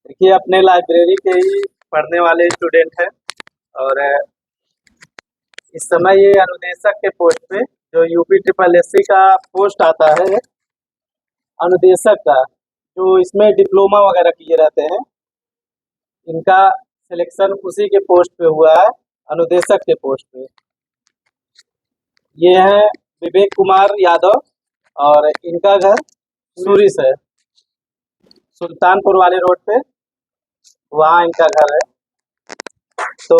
देखिए अपने लाइब्रेरी के ही पढ़ने वाले स्टूडेंट हैं और इस समय ये अनुदेशक के पोस्ट पे जो यूपी ट्रिपल एससी का पोस्ट आता है अनुदेशक का, जो इसमें डिप्लोमा वगैरह किए रहते हैं, इनका सिलेक्शन उसी के पोस्ट पे हुआ है, अनुदेशक के पोस्ट पे। ये है विवेक कुमार यादव और इनका घर सूरी से, सुल्तानपुर वाले रोड पे, वहाँ इनका घर है। तो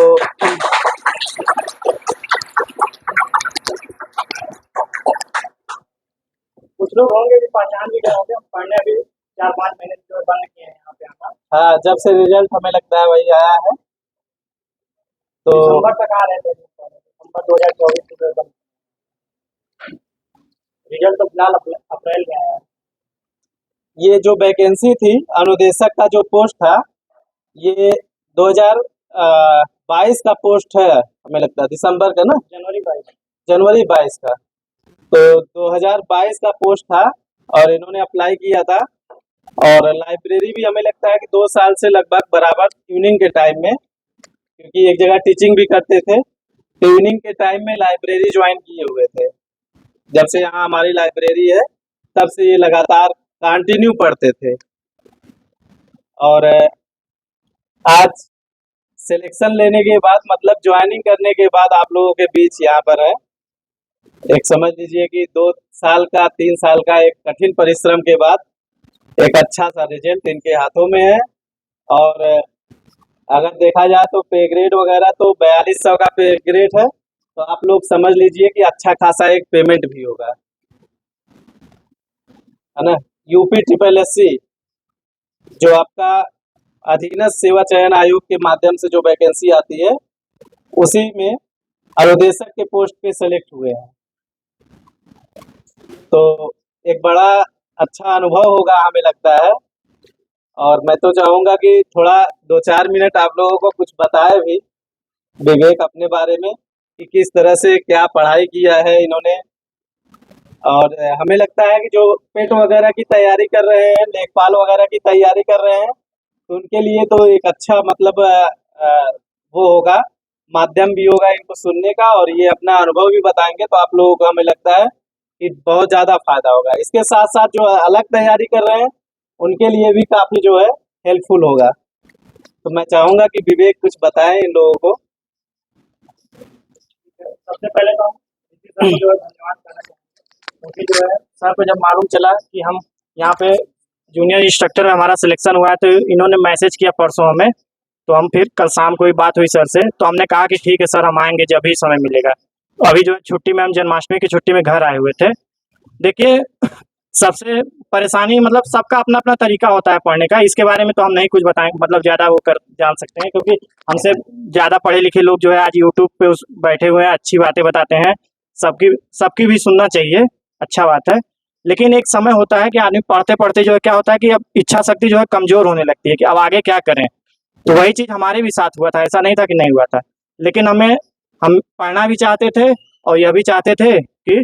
कुछ लोग होंगे कि पहचान भी गए होंगे, हम पढ़ने अभी 4-5 महीने से बंद किए हैं यहाँ पे आना। हाँ, जब से रिजल्ट हमें लगता है वही आया है। तो दिसंबर तक आ रहे थे, दिसंबर 2024 से बंद। रिजल्ट तो फिलहाल अप्रैल में आया है। ये जो वैकेंसी थी अनुदेशक का जो पोस्ट था, ये 2022 का पोस्ट है, हमें लगता है दिसंबर का ना, जनवरी 22 का। तो 2022 का पोस्ट था और इन्होंने अप्लाई किया था। और लाइब्रेरी भी हमें लगता है कि 2 साल से लगभग बराबर इवनिंग के टाइम में, क्योंकि एक जगह टीचिंग भी करते थे, तो इवनिंग के टाइम में लाइब्रेरी ज्वाइन किए हुए थे। जब से यहाँ हमारी लाइब्रेरी है तब से ये लगातार कंटिन्यू पढ़ते थे। और आज सिलेक्शन लेने के बाद, मतलब ज्वाइनिंग करने के बाद आप लोगों के बीच यहाँ पर है, एक समझ लीजिए कि 2 साल का 3 साल का एक कठिन परिश्रम के बाद एक अच्छा सा रिजल्ट इनके हाथों में है। और अगर देखा जाए तो पे ग्रेड वगैरह तो 4200 का पे ग्रेड है, तो आप लोग समझ लीजिए कि अच्छा खासा एक पेमेंट भी होगा, है ना। यूपी ट्रिपल एससी जो आपका अधीनस्थ सेवा चयन आयोग के माध्यम से जो वैकेंसी आती है, उसी में अनुदेशक के पोस्ट पे सेलेक्ट हुए हैं। तो एक बड़ा अच्छा अनुभव होगा हमें लगता है। और मैं तो चाहूँगा कि थोड़ा 2-4 मिनट आप लोगों को कुछ बताए भी विवेक अपने बारे में, कि किस तरह से क्या पढ़ाई किया है इन्होंने। और हमें लगता है कि जो पेट वगैरह की तैयारी कर रहे हैं, लेखपाल वगैरह की तैयारी कर रहे हैं, तो उनके लिए तो एक अच्छा मतलब वो होगा, माध्यम भी होगा इनको सुनने का, और ये अपना अनुभव भी बताएंगे तो आप लोगों को हमें लगता है कि बहुत ज़्यादा फायदा होगा। इसके साथ साथ जो अलग तैयारी कर रहे हैं उनके लिए भी काफ़ी जो है हेल्पफुल होगा। तो मैं चाहूँगा कि विवेक कुछ बताएं इन लोगों को। सबसे पहले तो हम सर को जो है धन्यवाद करना चाहेंगे, क्योंकि जो है सर को जब मालूम चला कि हम यहाँ पे जूनियर इंस्ट्रक्टर में हमारा सिलेक्शन हुआ है, तो इन्होंने मैसेज किया परसों हमें। तो हम फिर कल शाम को ही बात हुई सर से, तो हमने कहा कि ठीक है सर, हम आएंगे जब भी समय मिलेगा। तो अभी जो है छुट्टी में, हम जन्माष्टमी की छुट्टी में घर आए हुए थे। देखिए, सबसे परेशानी, मतलब सबका अपना अपना तरीका होता है पढ़ने का, इसके बारे में तो हम नहीं कुछ बताएं, मतलब ज़्यादा वो कर जान सकते हैं, क्योंकि हमसे ज़्यादा पढ़े लिखे लोग जो है आज यूट्यूब पे उस बैठे हुए हैं, अच्छी बातें बताते हैं। सबकी सबकी भी सुनना चाहिए, अच्छा बात है। लेकिन एक समय होता है कि आदमी पढ़ते पढ़ते जो है क्या होता है कि अब इच्छा शक्ति जो है कमज़ोर होने लगती है कि अब आगे क्या करें। तो वही चीज़ हमारे भी साथ हुआ था, ऐसा नहीं था कि नहीं हुआ था। लेकिन हम पढ़ना भी चाहते थे और यह भी चाहते थे कि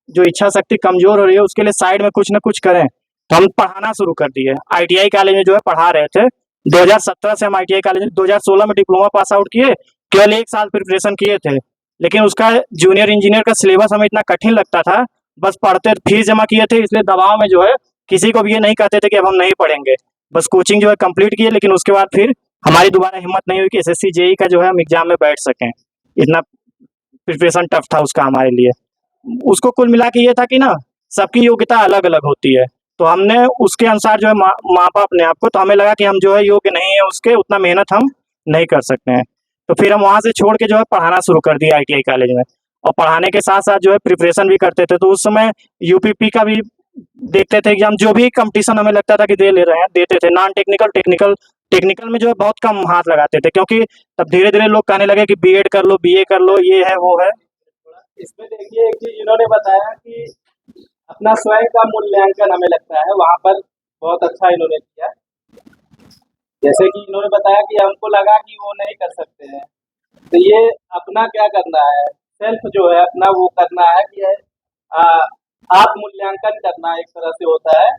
जो इच्छा शक्ति कमज़ोर हो रही है उसके लिए साइड में कुछ ना कुछ करें। तो हम पढ़ाना शुरू कर दिए। आईटीआई कॉलेज में जो है पढ़ा रहे थे। 2017 से हम आईटीआई कॉलेज, 2016 में डिप्लोमा पास आउट किए, केवल 1 साल प्रिपरेशन किए थे। लेकिन उसका जूनियर इंजीनियर का सिलेबस हमें इतना कठिन लगता था, बस पढ़ते, फीस जमा किए थे, इसलिए दबाव में जो है किसी को भी ये नहीं कहते थे कि अब हम नहीं पढ़ेंगे। बस कोचिंग जो है कंप्लीट किए, लेकिन उसके बाद फिर हमारी दोबारा हिम्मत नहीं हुई कि एसएससी जेई का जो है हम एग्जाम में बैठ सकें। इतना प्रिपरेशन टफ था उसका हमारे लिए। उसको कुल मिला के ये था कि ना, सबकी योग्यता अलग अलग होती है। तो हमने उसके अनुसार जो है मापा अपने आप को, तो हमें लगा कि हम जो है योग्य नहीं है उसके, उतना मेहनत हम नहीं कर सकते हैं। तो फिर हम वहाँ से छोड़ के जो है पढ़ाना शुरू कर दिया आईटीआई कॉलेज में। और पढ़ाने के साथ साथ जो है प्रिपरेशन भी करते थे। तो उस समय यूपीपी का भी देखते थे एग्जाम, जो भी कंपटीशन हमें लगता था कि दे ले रहे हैं, देते थे। नॉन टेक्निकल, टेक्निकल, टेक्निकल में जो है बहुत कम हाथ लगाते थे, क्योंकि तब धीरे धीरे लोग कहने लगे कि बीएड कर लो, बीए कर लो, ये है वो है। इसमें देखिए एक चीज इन्होंने बताया कि अपना स्वयं का मूल्यांकन हमें लगता है वहाँ पर बहुत अच्छा इन्होंने किया। जैसे कि इन्होंने बताया कि हमको लगा कि वो नहीं कर सकते हैं, तो ये अपना क्या करना है, सेल्फ जो है अपना वो करना है कि आप मूल्यांकन करना एक तरह से होता है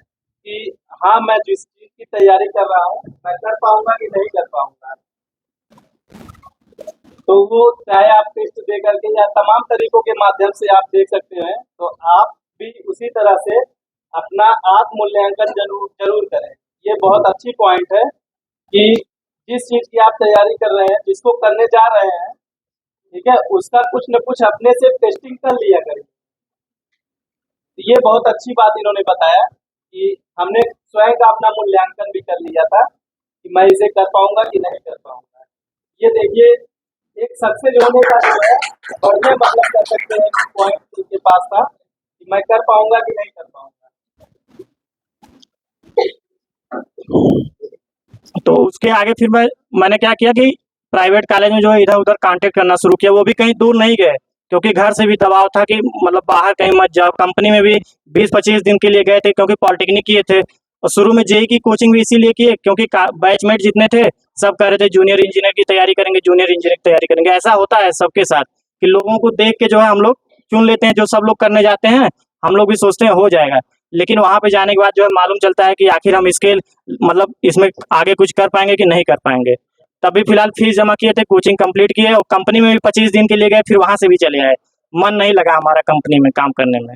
कि हाँ, मैं जिस चीज़ की तैयारी कर रहा हूँ, मैं कर पाऊँगा कि नहीं कर पाऊँगा। तो वो चाहे आप टेस्ट दे करके या तमाम तरीकों के माध्यम से आप देख सकते हैं, तो आप भी उसी तरह से अपना आत्म मूल्यांकन ज़रूर ज़रूर करें। ये बहुत अच्छी पॉइंट है कि जिस चीज़ की आप तैयारी कर रहे हैं, जिसको करने जा रहे हैं, ठीक है, उसका कुछ न कुछ अपने से टेस्टिंग कर लिया करें। तो ये बहुत अच्छी बात इन्होंने बताया कि हमने स्वयं का अपना मूल्यांकन भी कर लिया था कि मैं इसे कर पाऊँगा कि नहीं कर पाऊँगा। ये देखिए, एक सक्सेस होने का जो है बढ़िया मतलब कर सकते हैं पॉइंट उनके पास था कि मैं कर पाऊँगा कि नहीं कर पाऊँगा। तो उसके आगे फिर मैंने क्या किया कि प्राइवेट कॉलेज में जो है इधर उधर कांटेक्ट करना शुरू किया। वो भी कहीं दूर नहीं गए, क्योंकि घर से भी दबाव था कि मतलब बाहर कहीं मत जाओ। कंपनी में भी 20-25 दिन के लिए गए थे, क्योंकि पॉलिटेक्निक किए थे और शुरू में जेई की कोचिंग भी इसीलिए किए क्योंकि बैचमेट जितने थे सब कह रहे थे जूनियर इंजीनियर की तैयारी करेंगे, जूनियर इंजीनियर की तैयारी करेंगे। ऐसा होता है सबके साथ कि लोगों को देख के जो है हम लोग चुन लेते हैं, जो सब लोग करने जाते हैं हम लोग भी सोचते हैं हो जाएगा, लेकिन वहां पे जाने के बाद जो है मालूम चलता है कि आखिर हम इसके मतलब इसमें आगे कुछ कर पाएंगे कि नहीं कर पाएंगे। तभी फिलहाल फीस जमा किए थे, कोचिंग कंप्लीट किए और कंपनी में भी 25 दिन के लिए गए, फिर वहां से भी चले आए। मन नहीं लगा हमारा कंपनी में काम करने में।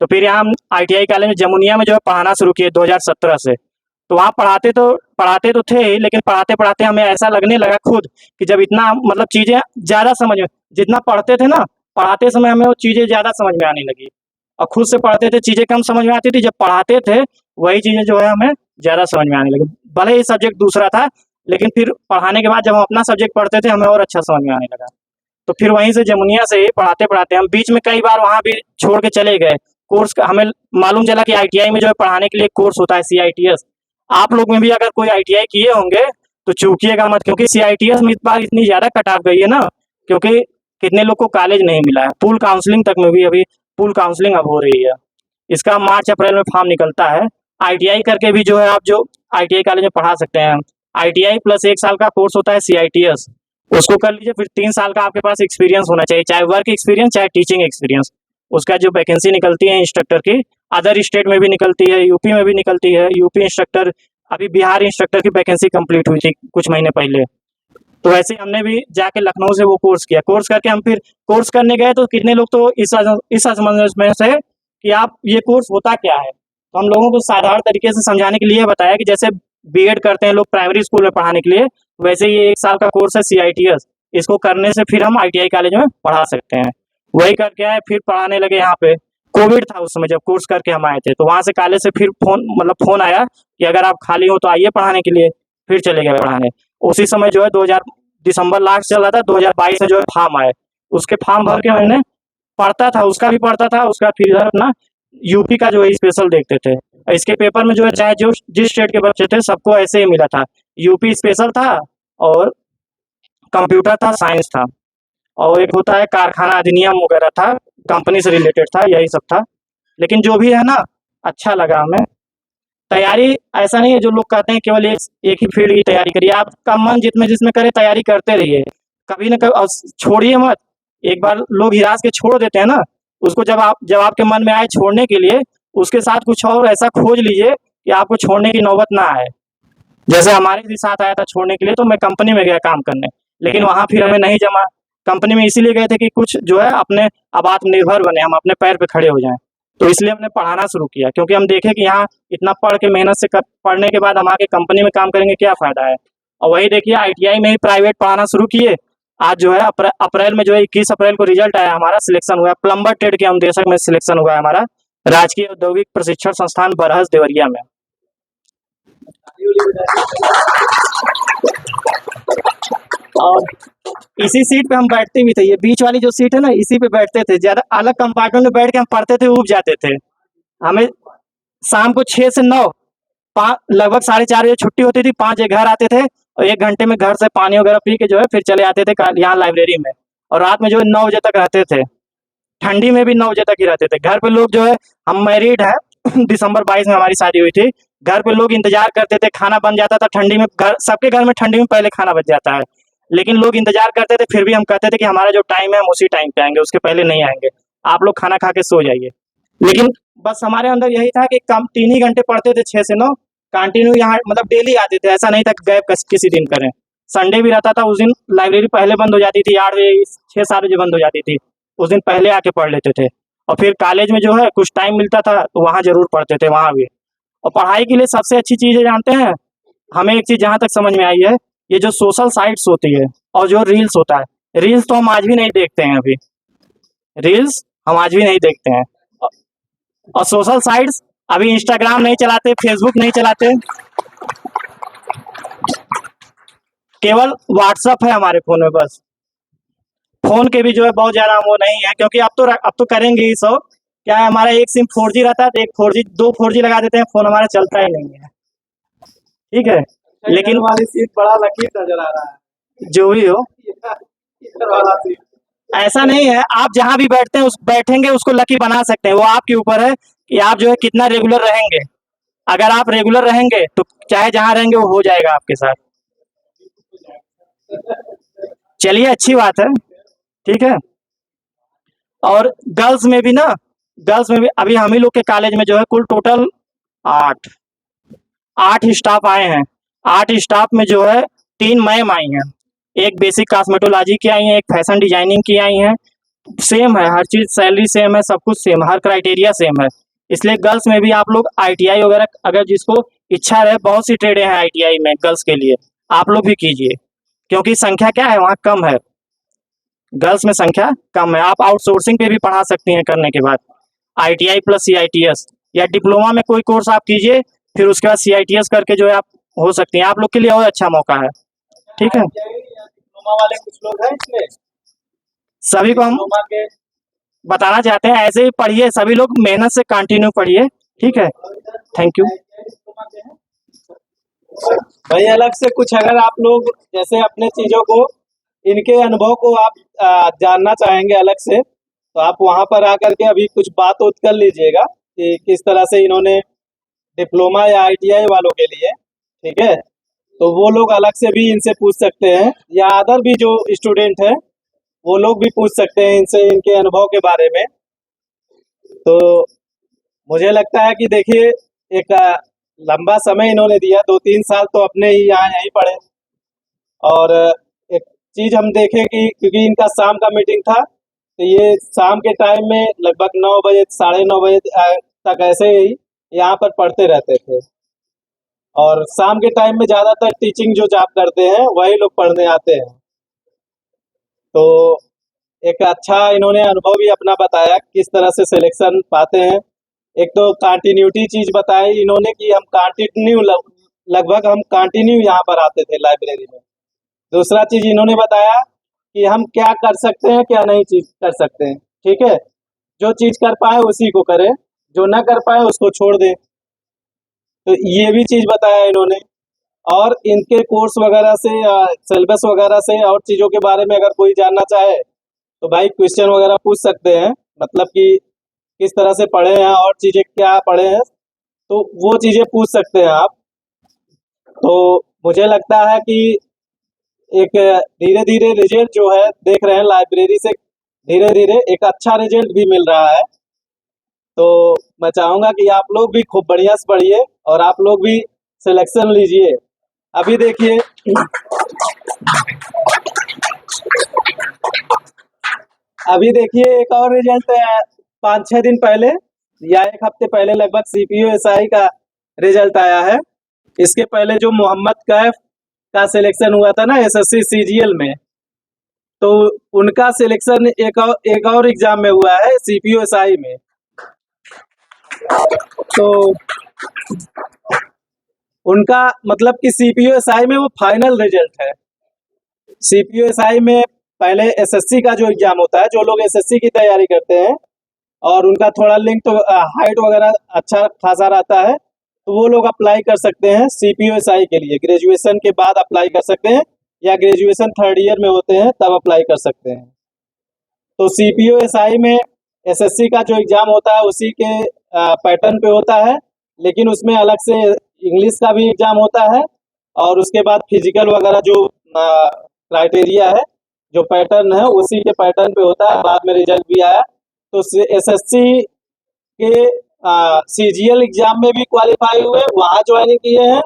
तो फिर यहाँ हम ITI कॉलेज में जमुनिया में जो है पढ़ाना शुरू किए 2017 से। तो वहाँ पढ़ाते तो थे ही, लेकिन पढ़ाते पढ़ाते हमें ऐसा लगने लगा खुद कि जब इतना मतलब चीजें ज्यादा समझ में, जितना पढ़ते थे ना पढ़ाते समय हमें वो चीजें ज्यादा समझ में आने लगी। और खुद से पढ़ते थे चीजें कम समझ में आती थी, जब पढ़ाते थे वही चीजें जो है हमें ज्यादा समझ में आने लगी। भले ही सब्जेक्ट दूसरा था, लेकिन फिर पढ़ाने के बाद जब हम अपना सब्जेक्ट पढ़ते थे हमें और अच्छा समझ में आने लगा। तो फिर वहीं से जमुनिया से ही पढ़ाते पढ़ाते हम बीच में कई बार वहाँ भी छोड़ के चले गए। कोर्स हमें मालूम चला कि ITI में जो है पढ़ाने के लिए कोर्स होता है CITS। आप लोग में भी अगर कोई ITI किए होंगे तो चूकिएगा मत, क्योंकि CITS में इस बार इतनी ज्यादा कट ऑफ गई है ना, क्योंकि कितने लोग को कॉलेज नहीं मिला है। पूल काउंसलिंग तक में भी अभी पूल काउंसलिंग अब हो रही है। इसका मार्च अप्रैल में फॉर्म निकलता है। ITI करके भी जो है आप जो ITI कॉलेज में पढ़ा सकते हैं। ITI प्लस 1 साल का कोर्स होता है CITS, उसको कर लीजिए। फिर 3 साल का आपके पास एक्सपीरियंस होना चाहिए, चाहे वर्क एक्सपीरियंस चाहे टीचिंग एक्सपीरियंस। उसका जो वैकेंसी निकलती है इंस्ट्रक्टर की, अदर स्टेट में भी निकलती है, यूपी में भी निकलती है। यूपी इंस्ट्रक्टर, अभी बिहार इंस्ट्रक्टर की वैकेंसी कंप्लीट हुई थी कुछ महीने पहले। तो वैसे ही हमने भी जाके लखनऊ से वो कोर्स किया। कोर्स करके हम फिर कोर्स करने गए तो कितने लोग तो इस असमंजस में से कि आप ये कोर्स होता क्या है। तो हम लोगों को साधारण तरीके से समझाने के लिए बताया कि जैसे B.Ed करते हैं लोग प्राइमरी स्कूल में पढ़ाने के लिए, वैसे ये 1 साल का कोर्स है CITS। इसको करने से फिर हम ITI कॉलेज में पढ़ा सकते हैं। वही करके आए, फिर पढ़ाने लगे यहाँ पे। कोविड था उस समय जब कोर्स करके हम आए थे, तो वहां से कॉलेज से फिर फोन आया कि अगर आप खाली हो तो आइए पढ़ाने के लिए। फिर चले गए पढ़ाने। उसी समय जो है 2000 दिसंबर लास्ट चल रहा था, 2022 में जो है फॉर्म आए। उसके फॉर्म भर के मैंने पढ़ता था, उसका भी पढ़ता था, उसका फिर इधर अपना यूपी का जो है स्पेशल देखते थे। इसके पेपर में जो है चाहे जो जिस स्टेट के बच्चे थे सबको ऐसे ही मिला था। यूपी स्पेशल था और कंप्यूटर था, साइंस था, और एक होता है कारखाना अधिनियम वगैरह था, कंपनी से रिलेटेड था, यही सब था। लेकिन जो भी है ना, अच्छा लगा हमें। तैयारी ऐसा नहीं है जो लोग कहते हैं केवल एक ही फील्ड की तैयारी करिए। आपका मन जिसमें करे तैयारी करते रहिए, कभी ना कभी और छोड़िए मत। एक बार लोग हिरास के छोड़ देते हैं ना, उसको जब आपके मन में आए छोड़ने के लिए, उसके साथ कुछ और ऐसा खोज लीजिए कि आपको छोड़ने की नौबत ना आए। जैसे हमारे भी साथ आया था छोड़ने के लिए, तो मैं कंपनी में गया काम करने, लेकिन वहां फिर हमें नहीं जमा। कंपनी में इसीलिए गए थे कि कुछ जो है अपने अब आत्मनिर्भर बने, हम अपने पैर पे खड़े हो जाएं। तो इसलिए हमने पढ़ाना शुरू किया, क्योंकि हम देखे कि यहाँ इतना पढ़ के मेहनत से पढ़ने के बाद हम आके कंपनी में काम करेंगे, क्या फायदा है। और वही देखिए ITI में ही प्राइवेट पढ़ाना शुरू किए। आज जो है अप्रैल में जो है 21 अप्रैल को रिजल्ट आया, हमारा सिलेक्शन हुआ प्लम्बर ट्रेड के हम देशक में सिलेक्शन हुआ है हमारा, राजकीय औद्योगिक प्रशिक्षण संस्थान बरहस देवरिया में। और इसी सीट पे हम बैठते भी थे, ये बीच वाली जो सीट है ना, इसी पे बैठते थे। ज्यादा अलग कंपार्टमेंट में बैठ के हम पढ़ते थे, ऊब जाते थे। हमें शाम को 6 से 9, लगभग 4:30 बजे छुट्टी होती थी, 5 बजे घर आते थे और 1 घंटे में घर से पानी वगैरह पी के जो है फिर चले आते थे यहाँ लाइब्रेरी में। और रात में जो है 9 बजे तक रहते थे, ठंडी में भी 9 बजे तक ही रहते थे। घर पे लोग जो है, हम मैरिड है दिसंबर 22 में हमारी शादी हुई थी। घर पे लोग इंतजार करते थे, खाना बन जाता था ठंडी में। घर सबके घर में ठंडी में पहले खाना बच जाता है, लेकिन लोग इंतजार करते थे। फिर भी हम कहते थे कि हमारा जो टाइम है हम उसी टाइम पे आएंगे, उसके पहले नहीं आएंगे, आप लोग खाना खा के सो जाइए। लेकिन बस हमारे अंदर यही था कि कम 3 ही घंटे पढ़ते थे, 6 से 9 कंटिन्यू यहाँ, मतलब डेली आते थे, ऐसा नहीं था कि गैप किसी दिन करें। संडे भी रहता था, उस दिन लाइब्रेरी पहले बंद हो जाती थी, 8 बजे 6-7 बजे बंद हो जाती थी, उस दिन पहले आके पढ़ लेते थे। और फिर कॉलेज में जो है कुछ टाइम मिलता था तो वहाँ जरूर पढ़ते थे, वहाँ भी। और पढ़ाई के लिए सबसे अच्छी चीज़ है जानते हैं, हमें एक चीज़ जहाँ तक समझ में आई है, ये जो सोशल साइट्स होती है और जो रील्स होता है, रील्स तो हम आज भी नहीं देखते हैं अभी, रील्स हम आज भी नहीं देखते हैं। और सोशल साइट्स, अभी इंस्टाग्राम नहीं चलाते, फेसबुक नहीं चलाते, केवल व्हाट्सअप है हमारे फ़ोन में बस। फ़ोन के भी जो है बहुत ज़्यादा वो नहीं है, क्योंकि अब तो करेंगे ही सब। क्या है, हमारा एक सिम 4G रहता है, तो एक 4G 2 4G लगा देते हैं, फ़ोन हमारा चलता ही नहीं है, ठीक है? लेकिन इधर वाली सीट बड़ा लकीर नजर आ रहा है। जो भी हो, इधर वाला सीट। ऐसा नहीं है, आप जहाँ भी बैठते हैं उस बैठेंगे उसको लकी बना सकते हैं, वो आपके ऊपर है कि आप जो है कितना रेगुलर रहेंगे। अगर आप रेगुलर रहेंगे तो चाहे जहाँ रहेंगे वो हो जाएगा आपके साथ। चलिए, अच्छी बात है, ठीक है। और गर्ल्स में भी अभी हम ही लोग के कॉलेज में जो है कुल टोटल 8 8 स्टाफ आए हैं। 8 स्टाफ में जो है 3 मैम आई हैं, एक बेसिक कॉस्मेटोलॉजी की आई हैं, एक फैशन डिजाइनिंग की आई हैं। सेम है, हर चीज़ सैलरी सेम है, सब कुछ सेम, हर क्राइटेरिया सेम है। इसलिए गर्ल्स में भी आप लोग आईटीआई वगैरह, अगर जिसको इच्छा रहे, बहुत सी ट्रेडें हैं आईटीआई में गर्ल्स के लिए, आप लोग भी कीजिए, क्योंकि संख्या क्या है वहाँ कम है, गर्ल्स में संख्या कम है। आप आउटसोर्सिंग पे भी पढ़ा सकती हैं करने के बाद, आईटीआई प्लस सीआईटीएस, या डिप्लोमा में कोई कोर्स आप कीजिए, फिर उसके बाद सीआईटीएस करके जो है आप हो सकती हैं, आप लोग के लिए और अच्छा मौका है, ठीक है। डिप्लोमा वाले कुछ लोग हैं इसमें? सभी को हम डिप्लोमा के बताना चाहते हैं, ऐसे ही पढ़िए, सभी लोग मेहनत से कंटिन्यू पढ़िए, ठीक है। Thank you. डिप्लोमा के हैं? भाई अलग से कुछ अगर आप लोग जैसे अपने चीजों को, इनके अनुभव को आप जानना चाहेंगे अलग से, तो आप वहां पर आकर के अभी कुछ बात उत कर लीजिएगा कि किस तरह से इन्होंने डिप्लोमा या आईटीआई वालों के लिए, ठीक है, तो वो लोग अलग से भी इनसे पूछ सकते हैं, या अदर भी जो स्टूडेंट है वो लोग भी पूछ सकते हैं इनसे इनके अनुभव के बारे में। तो मुझे लगता है कि देखिए, एक लंबा समय इन्होंने दिया, 2-3 साल तो अपने ही यहाँ यहीं पढ़े, और एक चीज हम देखें कि क्योंकि इनका शाम का मीटिंग था, तो ये शाम के टाइम में लगभग 9 बजे 9:30 बजे तक ऐसे ही यहाँ पर पढ़ते रहते थे। और शाम के टाइम में ज़्यादातर टीचिंग जो जॉब करते हैं वही लोग पढ़ने आते हैं। तो एक अच्छा इन्होंने अनुभव भी अपना बताया किस तरह से सिलेक्शन पाते हैं। एक तो कंटिन्यूटी चीज़ बताई इन्होंने कि हम कंटिन्यू लगभग हम कंटिन्यू यहाँ पर आते थे लाइब्रेरी में। दूसरा चीज़ इन्होंने बताया कि हम क्या कर सकते हैं, क्या नहीं चीज़ कर सकते हैं, ठीक है? जो चीज़ कर पाए उसी को करें, जो ना कर पाए उसको छोड़ दें। तो ये भी चीज़ बताया इन्होंने। और इनके कोर्स वगैरह से, सिलेबस वगैरह से और चीज़ों के बारे में अगर कोई जानना चाहे तो भाई क्वेश्चन वगैरह पूछ सकते हैं, मतलब कि किस तरह से पढ़े हैं और चीज़ें क्या पढ़े हैं, तो वो चीज़ें पूछ सकते हैं आप। तो मुझे लगता है कि एक धीरे धीरे रिजल्ट जो है देख रहे हैं लाइब्रेरी से, धीरे धीरे एक अच्छा रिजल्ट भी मिल रहा है। तो मैं चाहूँगा कि आप लोग भी खूब बढ़िया से पढ़िए और आप लोग भी सिलेक्शन लीजिए। अभी देखिए अभी देखिए एक और रिजल्ट 5-6 दिन पहले या 1 हफ्ते पहले लगभग सीपीयू एसआई का रिजल्ट आया है। इसके पहले जो मोहम्मद कैफ का सिलेक्शन हुआ था ना एसएससी सीजीएल में, तो उनका सिलेक्शन एक और एग्जाम में हुआ है सीपीयू एसआई में। तो उनका मतलब कि सीपीयू एसआई में वो फाइनल रिजल्ट है। सीपीयू एसआई में पहले एसएससी का जो एग्जाम होता है, जो लोग एसएससी की तैयारी करते हैं और उनका थोड़ा लिंक तो हाइट वगैरह अच्छा खासा रहता है, तो वो लोग अप्लाई कर सकते हैं सीपीयू एसआई के लिए। ग्रेजुएशन के बाद अप्लाई कर सकते हैं या ग्रेजुएशन 3rd ईयर में होते हैं तब अप्लाई कर सकते हैं। तो सीपीयू एसआई में एसएससी का जो एग्जाम होता है उसी के पैटर्न पे होता है, लेकिन उसमें अलग से इंग्लिश का भी एग्जाम होता है और उसके बाद फिजिकल वगैरह जो क्राइटेरिया है, जो पैटर्न है उसी के पैटर्न पे होता है। बाद में रिजल्ट भी आया तो एसएससी के सीजीएल एग्जाम में भी क्वालिफाई हुए, वहाँ ज्वाइनिंग किए हैं,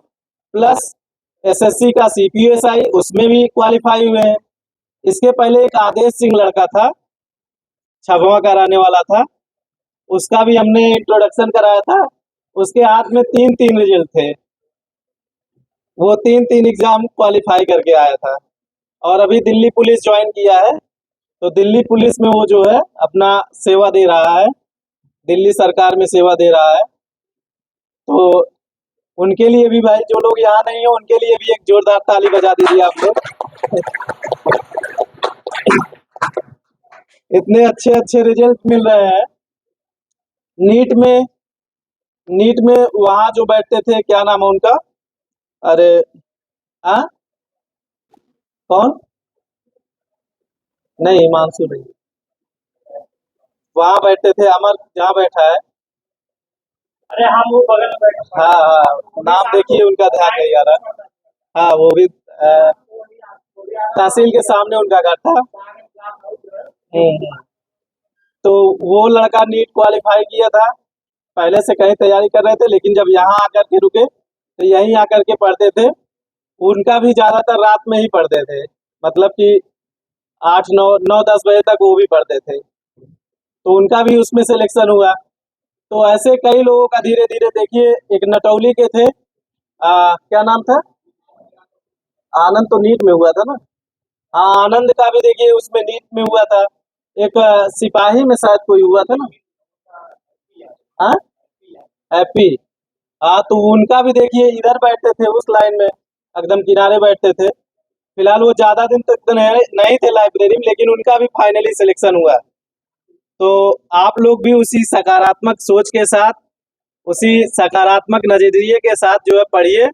प्लस एसएससी का सीपीयूएसआई उसमें भी क्वालिफाई हुए हैं। इसके पहले एक आदेश सिंह लड़का था, 6वां कराने वाला था, उसका भी हमने इंट्रोडक्शन कराया था। उसके हाथ में 3-3 रिजल्ट थे, वो 3-3 एग्जाम क्वालिफाई करके आया था। और अभी दिल्ली पुलिस ज्वाइन किया है, तो दिल्ली पुलिस में वो जो है अपना सेवा दे रहा है, दिल्ली सरकार में सेवा दे रहा है। तो उनके लिए भी भाई, जो लोग यहाँ नहीं है उनके लिए भी एक जोरदार ताली बजा दीजिए आप लोग। इतने अच्छे अच्छे रिजल्ट मिल रहे हैं। नीट में वहाँ जो बैठते थे, क्या नाम है उनका, अरे हाँ कौन, नहीं हिमांशु नहीं, वहाँ बैठते थे, अमर जहाँ बैठा है, अरे हम वो बगल में बैठे हैं। हाँ हाँ नाम देखिए उनका, ध्यान नहीं आ रहा। हाँ वो भी तहसील के सामने उनका घर था। हम्म। तो वो लड़का नीट क्वालिफाई किया था, पहले से कहीं तैयारी कर रहे थे, लेकिन जब यहाँ आकर के रुके तो यहीं आकर के पढ़ते थे। उनका भी ज्यादातर रात में ही पढ़ते थे, मतलब कि 8-9 9-10 बजे तक वो भी पढ़ते थे, तो उनका भी उसमें सिलेक्शन हुआ। तो ऐसे कई लोगों का धीरे धीरे, देखिए एक नटौली के थे, क्या नाम था, आनंद तो नीट में हुआ था ना, हाँ आनंद का भी देखिए उसमें नीट में हुआ था। एक सिपाही में शायद कोई हुआ था ना, हाँ हैप्पी, हाँ तो उनका भी देखिए इधर बैठते थे उस लाइन में, एकदम किनारे बैठते थे। फिलहाल वो ज्यादा दिन तक तो नहीं थे लाइब्रेरी में, लेकिन उनका भी फाइनली सिलेक्शन हुआ। तो आप लोग भी उसी सकारात्मक सोच के साथ, उसी सकारात्मक नजरिए के साथ जो है पढ़िए,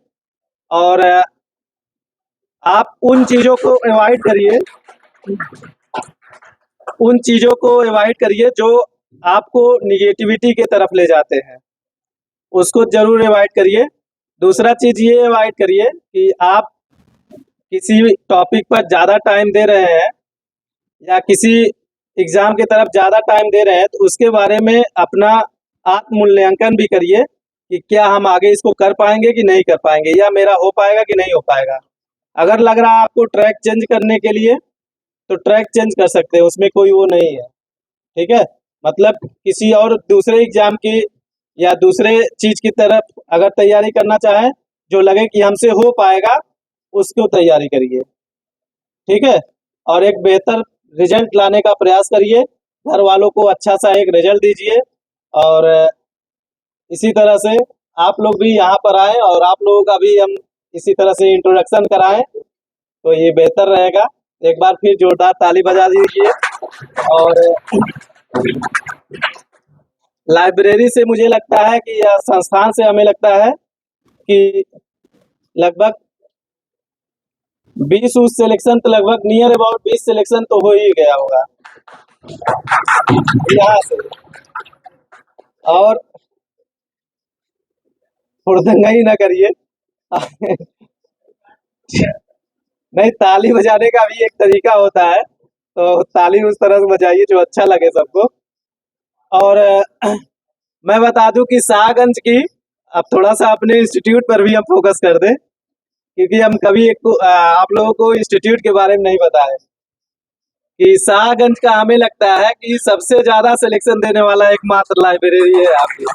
और आप उन चीजों को अवॉइड करिए, उन चीजों को अवॉइड करिए जो आपको निगेटिविटी के तरफ ले जाते हैं, उसको जरूर अवॉइड करिए। दूसरा चीज ये अवॉइड करिए कि आप किसी टॉपिक पर ज्यादा टाइम दे रहे हैं या किसी एग्जाम की तरफ ज्यादा टाइम दे रहे हैं, तो उसके बारे में अपना आत्म मूल्यांकन भी करिए कि क्या हम आगे इसको कर पाएंगे कि नहीं कर पाएंगे, या मेरा हो पाएगा कि नहीं हो पाएगा। अगर लग रहा है आपको ट्रैक चेंज करने के लिए, तो ट्रैक चेंज कर सकते हैं, उसमें कोई वो नहीं है, ठीक है। मतलब किसी और दूसरे एग्जाम की या दूसरे चीज की तरफ अगर तैयारी करना चाहें, जो लगे कि हमसे हो पाएगा, उसको तैयारी करिए, ठीक है। और एक बेहतर रिजल्ट लाने का प्रयास करिए, घर वालों को अच्छा सा एक रिजल्ट दीजिए, और इसी तरह से आप लोग भी यहाँ पर आए और आप लोगों का भी हम इसी तरह से इंट्रोडक्शन कराएं, तो ये बेहतर रहेगा। एक बार फिर जोरदार ताली बजा दीजिए। और लाइब्रेरी से मुझे लगता है कि, या संस्थान से हमें लगता है कि लगभग 20 सिलेक्शन तो, लगभग नियर अबाउट 20 सिलेक्शन तो हो ही गया होगा यहाँ से। और हुड़दंगा ही ना करिए नहीं, ताली बजाने का भी एक तरीका होता है, तो ताली उस तरह से बजाइए जो अच्छा लगे सबको। और मैं बता दूं कि शाहगंज की, अब थोड़ा सा अपने इंस्टीट्यूट पर भी हम फोकस कर दें, क्योंकि हम कभी आप लोगों को इंस्टीट्यूट के बारे में नहीं बताए कि शाहगंज का हमें लगता है कि सबसे ज्यादा सिलेक्शन देने वाला एकमात्र लाइब्रेरी है आपकी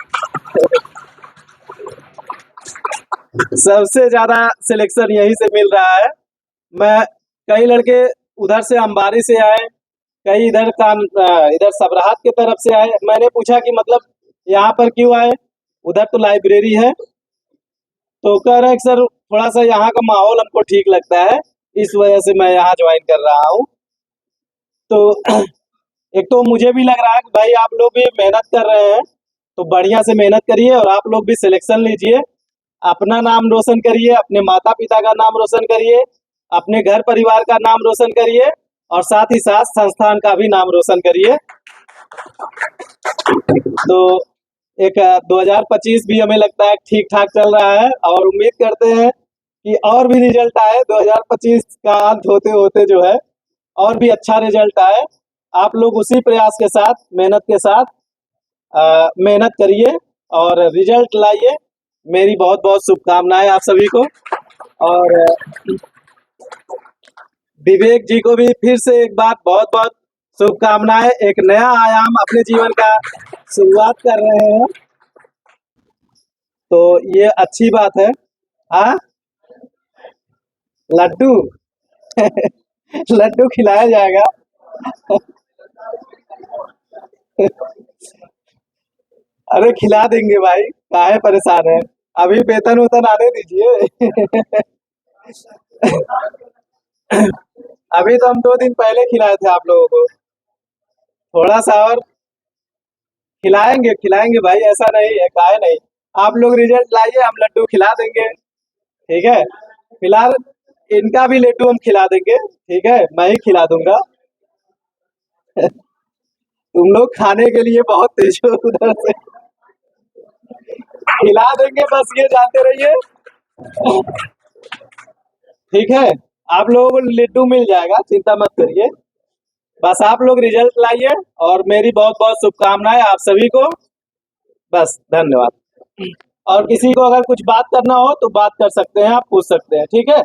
सबसे ज्यादा सिलेक्शन यहीं से मिल रहा है। मैं, कई लड़के उधर से अंबारी से आए, कई इधर सबराहत की तरफ से आए। मैंने पूछा कि मतलब यहाँ पर क्यों आए, उधर तो लाइब्रेरी है, तो कह रहे हैं कि सर थोड़ा सा यहाँ का माहौल हमको ठीक लगता है, इस वजह से मैं यहाँ ज्वाइन कर रहा हूँ। तो एक तो मुझे भी लग रहा है कि भाई आप लोग भी मेहनत कर रहे हैं, तो बढ़िया से मेहनत करिए और आप लोग भी सिलेक्शन लीजिए, अपना नाम रोशन करिए, अपने माता पिता का नाम रोशन करिए, अपने घर परिवार का नाम रोशन करिए, और साथ ही साथ संस्थान का भी नाम रोशन करिए। तो एक 2025 भी हमें लगता है ठीक ठाक चल रहा है, और उम्मीद करते हैं कि और भी रिजल्ट आए, 2025 का अंत होते होते जो है और भी अच्छा रिजल्ट आए। आप लोग उसी प्रयास के साथ, मेहनत के साथ मेहनत करिए और रिजल्ट लाइए। मेरी बहुत बहुत शुभकामनाएं आप सभी को। और विवेक जी को भी फिर से एक बार बहुत बहुत शुभकामनाएं। एक नया आयाम अपने जीवन का शुरुआत कर रहे हैं, तो ये अच्छी बात है। हाँ, लड्डू लड्डू खिलाया जाएगा। अरे खिला देंगे भाई, काहे परेशान है। अभी वेतन वेतन आने दीजिए। अभी तो हम 2 दिन पहले खिलाए थे आप लोगों को। थोड़ा सा और खिलाएंगे खिलाएंगे भाई, ऐसा नहीं है, काहे नहीं। आप लोग रिजल्ट लाइए, हम लड्डू खिला देंगे। ठीक है, फिलहाल इनका भी लड्डू हम खिला देंगे। ठीक है, मैं ही खिला दूंगा। तुम लोग खाने के लिए बहुत तेज हो उधर से। खिला देंगे, बस ये जानते रहिए। ठीक है, आप लोगों को लड्डू मिल जाएगा, चिंता मत करिए। बस आप लोग रिजल्ट लाइए और मेरी बहुत बहुत शुभकामनाएं आप सभी को। बस धन्यवाद। और किसी को अगर कुछ बात करना हो तो बात कर सकते हैं, आप पूछ सकते हैं। ठीक है,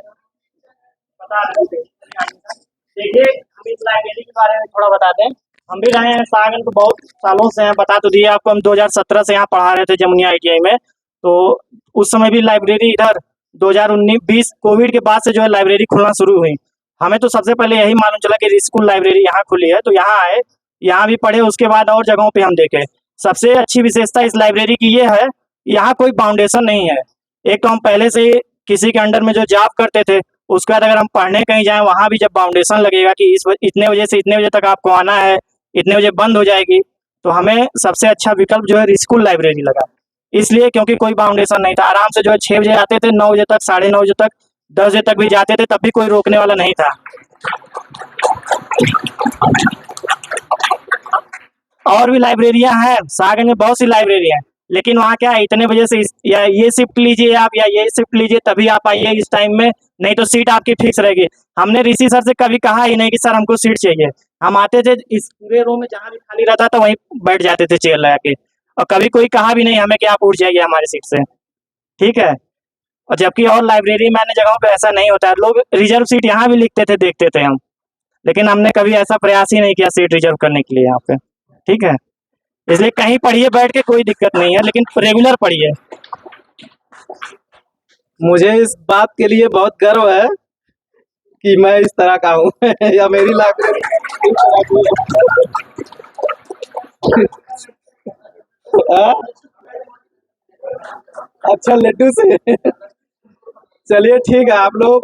बता देते हैं। देखिए, हम इस लाइब्रेरी के बारे में थोड़ा बताते हैं। हम भी रहे हैं सागन को बहुत सालों से हैं, बता तो दिए आपको। हम 2017 से यहाँ पढ़ा रहे थे जमुनिया ITI में। तो उस समय भी लाइब्रेरी इधर 2019-20 कोविड के बाद से जो है लाइब्रेरी खुलना शुरू हुई। हमें तो सबसे पहले यही मालूम चला कि स्कूल लाइब्रेरी यहाँ खुली है, तो यहाँ आए, यहाँ भी पढ़े। उसके बाद और जगहों पे हम देखे। सबसे अच्छी विशेषता इस लाइब्रेरी की ये है, यहाँ कोई फाउंडेशन नहीं है। एक तो हम पहले से ही किसी के अंडर में जो जॉब करते थे, उसके बाद अगर हम पढ़ने कहीं जाएं, वहाँ भी जब फाउंडेशन लगेगा कि इतने बजे से इतने बजे तक आपको आना है, इतने बजे बंद हो जाएगी, तो हमें सबसे अच्छा विकल्प जो है स्कूल लाइब्रेरी लगा। इसलिए क्योंकि कोई फाउंडेशन नहीं था, आराम से जो है 6 बजे आते थे, 9 बजे तक, 9:30 बजे तक, 10 बजे तक भी जाते थे, तब भी कोई रोकने वाला नहीं था। और भी लाइब्रेरियां हैं सागन में, बहुत सी लाइब्रेरी हैं। लेकिन वहाँ क्या है, इतने बजे से या ये शिफ्ट लीजिए आप, या ये शिफ्ट लीजिए, तभी आप आइए इस टाइम में, नहीं तो सीट आपकी फिक्स रहेगी। हमने ऋषि सर से कभी कहा ही नहीं कि सर हमको सीट चाहिए। हम आते थे, इस पूरे रूम में जहाँ भी खाली रहता था वहीं बैठ जाते थे चेयर लगा के। और कभी कोई कहा भी नहीं हमें कि आप उठ जाइए हमारी सीट से। ठीक है, और जबकि और लाइब्रेरी में अन्य जगहों पे ऐसा नहीं होता है। लोग रिजर्व सीट यहाँ भी लिखते थे, देखते थे हम। लेकिन हमने कभी ऐसा प्रयास ही नहीं किया सीट रिजर्व करने के लिए यहाँ पे। ठीक है, इसलिए कहीं पढ़िए बैठ के, कोई दिक्कत नहीं है, लेकिन रेगुलर पढ़िए। मुझे इस बात के लिए बहुत गर्व है कि मैं इस तरह का हूँ। या मेरी लाइब्रेरी इस तरह की है। हाँ? अच्छा, लड्डू से। चलिए ठीक है, आप लोगों